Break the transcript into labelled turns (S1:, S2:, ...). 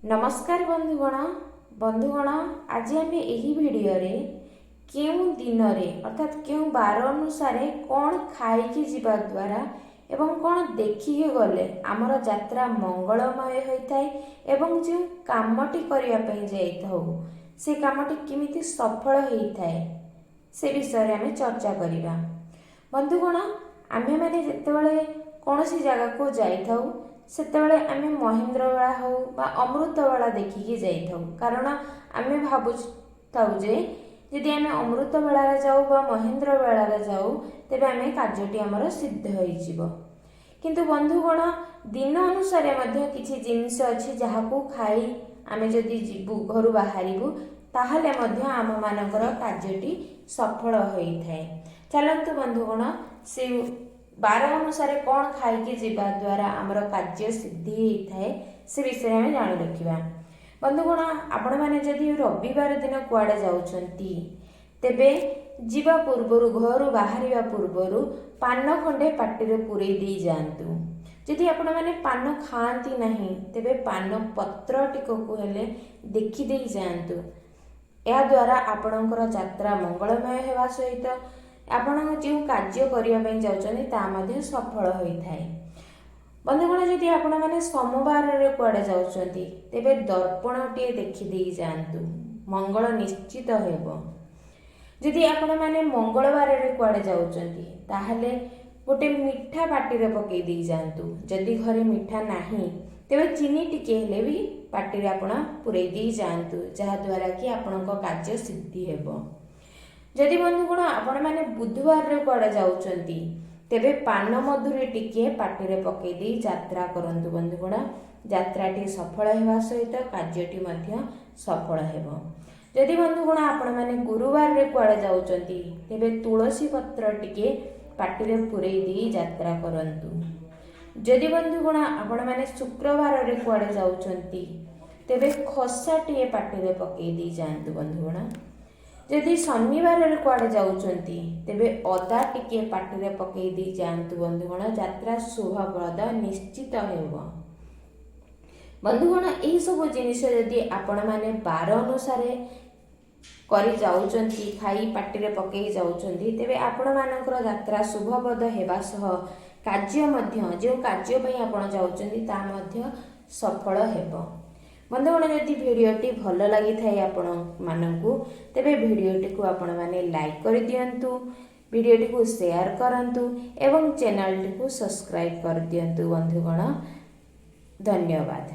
S1: नमस्कार बंधुगण आज आम यही भिडियो केउं दिन अर्थात केउं बार अनुसार कौन खाई जीवा द्वारा एवं कौन देखिके गले आमर यात्रा मंगलमय होता है एवं जो कामटी करने जाइथाउ से कामटी किमिति सफल होता है से विषय आम चर्चा करवा। बंधुगण आमे माने जेतेबेले कौनसी जगह को जाइथाउ सेतेबेले आमे महेंद्रवेला हो बा अमृतवेला देखिकी जाइथाउ कारण आमे भाबुथाउ जे यदि आमे अमृतवेला जाऊ बा महेंद्रवेला जाऊ तेबे आमे कार्यटी हमर सिद्ध होई जिवो। किंतु बंधुगण दिन अनुसार मध्य किछि जिनिस अछि जहाकू खाई आमे जदि जिबु घरु बाहरिबु ताहले मध्य आम मानकर कार्यटी सफल होई थाए। चलंतु बंधुगण से बार अनुसार कौन खाई जीवा द्वारा आमर कार्य सिद्धि होता है से विषय में जान रखा। बंधुगण आपण मैंने जदि रविवार दिन कुआडे जाउछंती तेबे जीवा पूर्वर घर बाहर पूर्वर पान खंडे पाटी पूरे दी जातु। जदि आपण मैंने पान खाती नहीं तेबे पान पत्र टिकू हेले देखी दे जातु। या द्वारा आपणकर यात्रा मंगलमय होगा सहित आपण जो कार्य करने जाऊँ सफल होता है। बंधुगण जदि आपण मैंने सोमवार कुआडे जाउछंती तेबे दर्पणटे देखिदे जातु मंगल निश्चित हेबो। जदि आपण मैंने मंगलवार कुआडे जाउछंती ताहले गोटे मिठा पाटी पकई दे जातु। जदि घरे मिठा नाही तेबे चीनी टिके हेले भी पाटी आपण पुरई दे जातु जहाद्वारा कि आपणको कार्य सिद्धि हेबो। जदि बंधुगण आपण मैंने बुधवार कुआडे जाउछंती तेबे पान मधुरी टिके पाटी पकई दे यात्रा करंतु। बंधुगण यात्राटी सफल हेबा सहित कार्यटी मध्य सफल हेबो। जदि बंधुगण आपण मैंने गुरुवार कुआडे जाउछंती तेबे तुलसी पत्र टिके पाटी पुरई दे यात्रा करंतु। जदि बंधुगण आपण मैंने शुक्रवार कुआडे जाउछंती तेबे खसाटिए पाटी पकई दे जातु। बंधुगण जदि शनिवार कुआडे जाउछंती तेबे अदा टिके पाटी पकई दे जातु। बंधुगण यात्रा शुभप्रद निश्चित हेबो। बंधुगण यही सब जिनिस जदि आपण माने बार अनुसार करी जाउछंती खाई पाटी पकई जाउछंती तेबे आपण मानकर यात्रा शुभप्रद हेबा सह कार्य मध्य जो कार्य पई आपण जाउछंती ता मध्य सफल हेबो। बंधुगण जदि भिडियोटी भल लगी थाए आपण मानकू तेबे भिडियोटी को आपण माने लाइक कर दियंतु, भिडियोटी को शेयर करंतु एवं चैनल टी को सब्सक्राइब कर दियंतु। बंधुगण धन्यवाद।